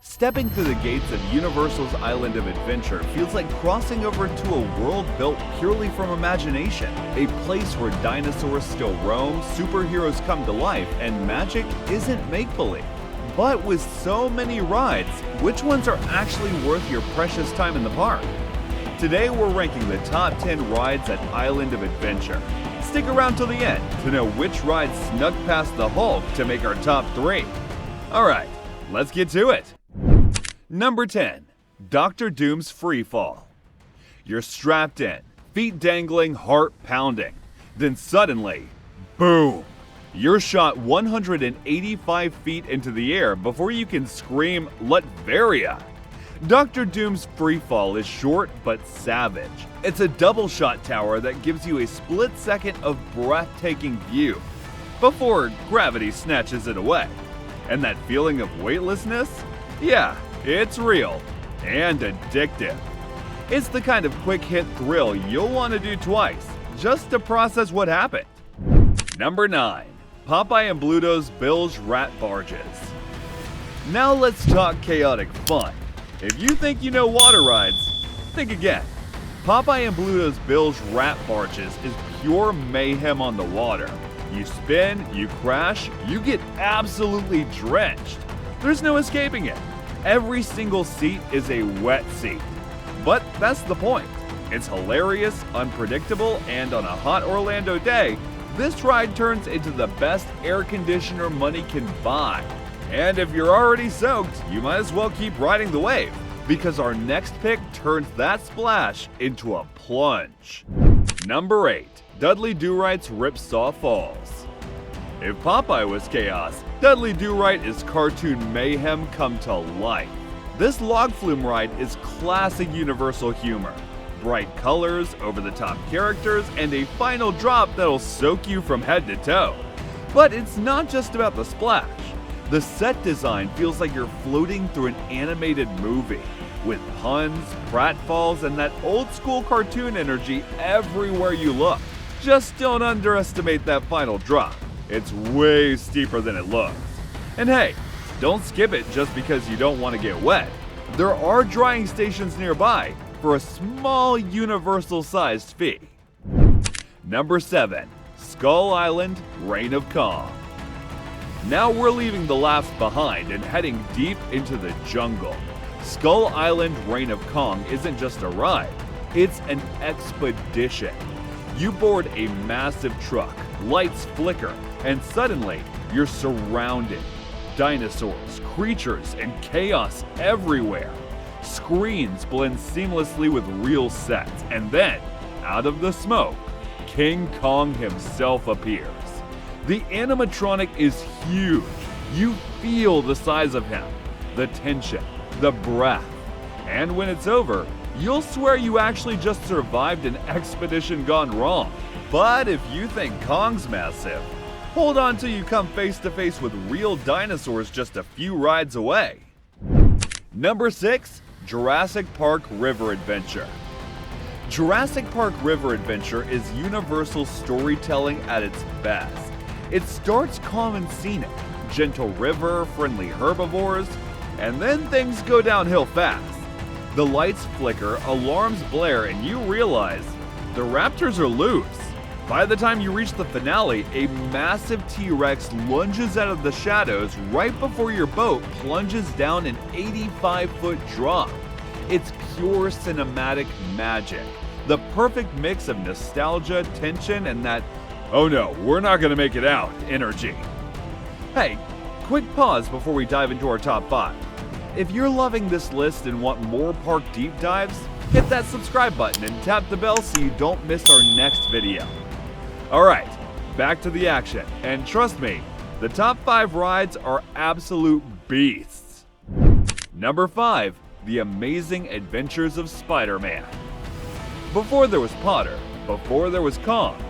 Stepping through the gates of Universal's Island of Adventure feels like crossing over to a world built purely from imagination. A place where dinosaurs still roam, superheroes come to life, and magic isn't make-believe. But with so many rides, which ones are actually worth your precious time in the park? Today we're ranking the top 10 rides at Island of Adventure. Stick around till the end to know which rides snuck past the Hulk to make our top 3. Alright, let's get to it! Number 10. Dr. Doom's Freefall. You're strapped in, feet dangling, heart pounding. Then suddenly, boom! You're shot 185 feet into the air before you can scream, Latveria! Dr. Doom's Freefall is short but savage. It's a double shot tower that gives you a split second of breathtaking view before gravity snatches it away. And that feeling of weightlessness? Yeah, it's real and addictive. It's the kind of quick hit thrill you'll want to do twice just to process what happened. Number 9. Popeye and Bluto's Bilge-Rat Barges. Now let's talk chaotic fun. If you think you know water rides, think again. Popeye and Bluto's Bilge-Rat Barges is pure mayhem on the water. You spin, you crash, you get absolutely drenched. There's no escaping it. Every single seat is a wet seat. But that's the point. It's hilarious, unpredictable, and on a hot Orlando day, this ride turns into the best air conditioner money can buy. And if you're already soaked, you might as well keep riding the wave, because our next pick turns that splash into a plunge. Number 8. Dudley Do-Right's Ripsaw Falls. If Popeye was chaos, Dudley Do-Right is cartoon mayhem come to life. This log flume ride is classic Universal humor. Bright colors, over-the-top characters, and a final drop that'll soak you from head to toe. But it's not just about the splash. The set design feels like you're floating through an animated movie, with puns, pratfalls, and that old-school cartoon energy everywhere you look. Just don't underestimate that final drop. It's way steeper than it looks. And hey, don't skip it just because you don't want to get wet. There are drying stations nearby for a small Universal-sized fee. Number 7. Skull Island Reign of Kong. Now we're leaving the laughs behind and heading deep into the jungle. Skull Island Reign of Kong isn't just a ride, it's an expedition. You board a massive truck, lights flicker, and suddenly you're surrounded. Dinosaurs, creatures, and chaos everywhere. Screens blend seamlessly with real sets, and then, out of the smoke, King Kong himself appears. The animatronic is huge. You feel the size of him, the tension, the breath. And when it's over, you'll swear you actually just survived an expedition gone wrong. But if you think Kong's massive, hold on till you come face to face with real dinosaurs just a few rides away. Number 6. Jurassic Park River Adventure. Jurassic Park River Adventure is Universal storytelling at its best. It starts calm and scenic, gentle river, friendly herbivores, and then things go downhill fast. The lights flicker, alarms blare, and you realize the raptors are loose. By the time you reach the finale, a massive T-Rex lunges out of the shadows right before your boat plunges down an 85-foot drop. It's pure cinematic magic. The perfect mix of nostalgia, tension, and that, oh no, we're not gonna make it out, energy. Hey, quick pause before we dive into our top 5. If you're loving this list and want more park deep dives, hit that subscribe button and tap the bell so you don't miss our next video. Alright, back to the action, and trust me, the top 5 rides are absolute beasts. Number 5. The Amazing Adventures of Spider-Man. Before there was Potter, before there was Kong,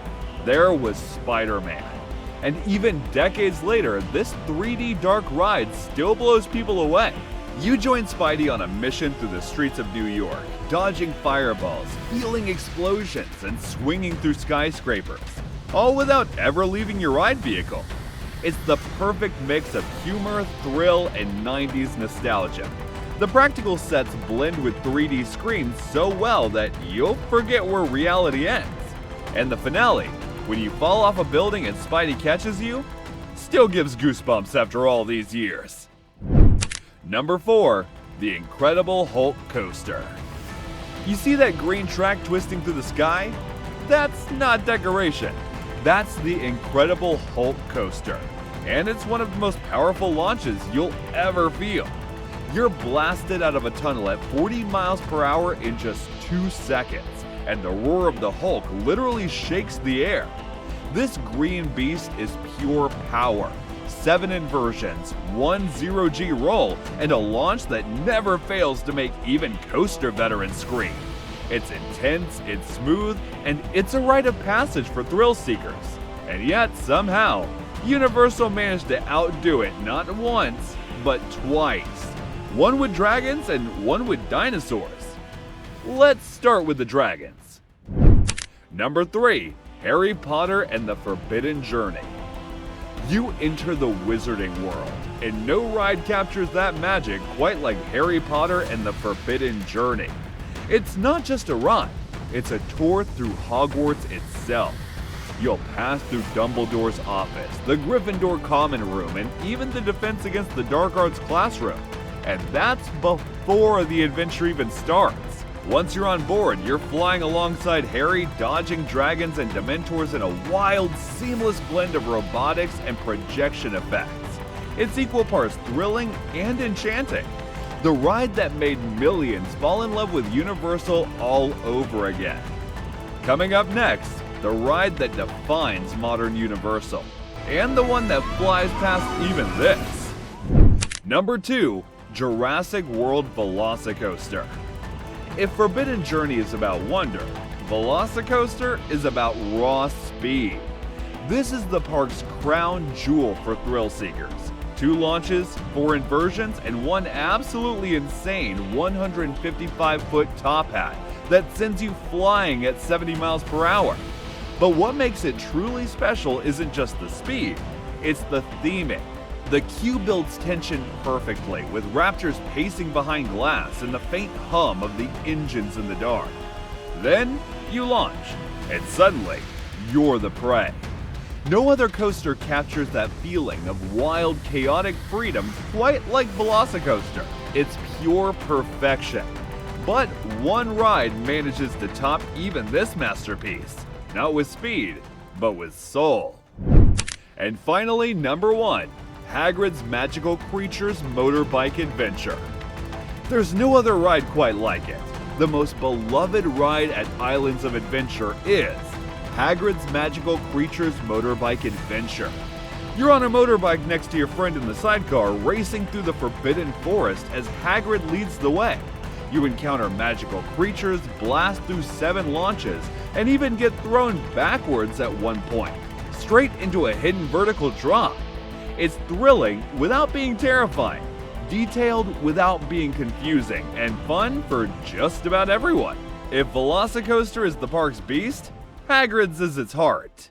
there was Spider-Man. And even decades later, this 3D dark ride still blows people away. You join Spidey on a mission through the streets of New York, dodging fireballs, feeling explosions, and swinging through skyscrapers, all without ever leaving your ride vehicle. It's the perfect mix of humor, thrill, and 90s nostalgia. The practical sets blend with 3D screens so well that you'll forget where reality ends. And the finale, when you fall off a building and Spidey catches you, still gives goosebumps after all these years. Number 4. The Incredible Hulk Coaster. You see that green track twisting through the sky? That's not decoration. That's the Incredible Hulk Coaster. And it's one of the most powerful launches you'll ever feel. You're blasted out of a tunnel at 40 miles per hour in just 2 seconds, and the roar of the Hulk literally shakes the air. This green beast is pure power. 7 inversions, 1 0G roll, and a launch that never fails to make even coaster veterans scream. It's intense, it's smooth, and it's a rite of passage for thrill seekers. And yet, somehow, Universal managed to outdo it not once, but twice. One with dragons and one with dinosaurs. Let's start with the dragons. Number 3. Harry Potter and the Forbidden Journey. You enter the wizarding world, and no ride captures that magic quite like Harry Potter and the Forbidden Journey. It's not just a ride, it's a tour through Hogwarts itself. You'll pass through Dumbledore's office, the Gryffindor common room, and even the Defense Against the Dark Arts classroom. And that's before the adventure even starts. Once you're on board, you're flying alongside Harry, dodging dragons and Dementors in a wild, seamless blend of robotics and projection effects. It's equal parts thrilling and enchanting. The ride that made millions fall in love with Universal all over again. Coming up next, the ride that defines modern Universal, and the one that flies past even this. Number 2. Jurassic World VelociCoaster. If Forbidden Journey is about wonder, VelociCoaster is about raw speed. This is the park's crown jewel for thrill seekers. 2 launches, 4 inversions, and one absolutely insane 155-foot top hat that sends you flying at 70 miles per hour. But what makes it truly special isn't just the speed, it's the theming. The queue builds tension perfectly, with raptors pacing behind glass and the faint hum of the engines in the dark. Then you launch, and suddenly, you're the prey. No other coaster captures that feeling of wild, chaotic freedom quite like VelociCoaster. It's pure perfection. But one ride manages to top even this masterpiece. Not with speed, but with soul. And finally, number 1. Hagrid's Magical Creatures Motorbike Adventure. There's no other ride quite like it. The most beloved ride at Islands of Adventure is Hagrid's Magical Creatures Motorbike Adventure. You're on a motorbike next to your friend in the sidecar, racing through the Forbidden Forest as Hagrid leads the way. You encounter magical creatures, blast through 7 launches, and even get thrown backwards at one point, straight into a hidden vertical drop. It's thrilling without being terrifying, detailed without being confusing, and fun for just about everyone. If VelociCoaster is the park's beast, Hagrid's is its heart.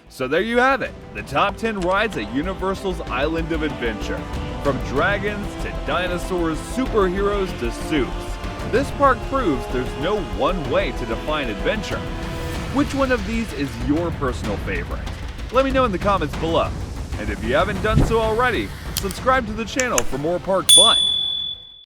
So there you have it, the top 10 rides at Universal's Island of Adventure. From dragons to dinosaurs, superheroes to suits. This park proves there's no one way to define adventure. Which one of these is your personal favorite? Let me know in the comments below. And if you haven't done so already, subscribe to the channel for more park fun.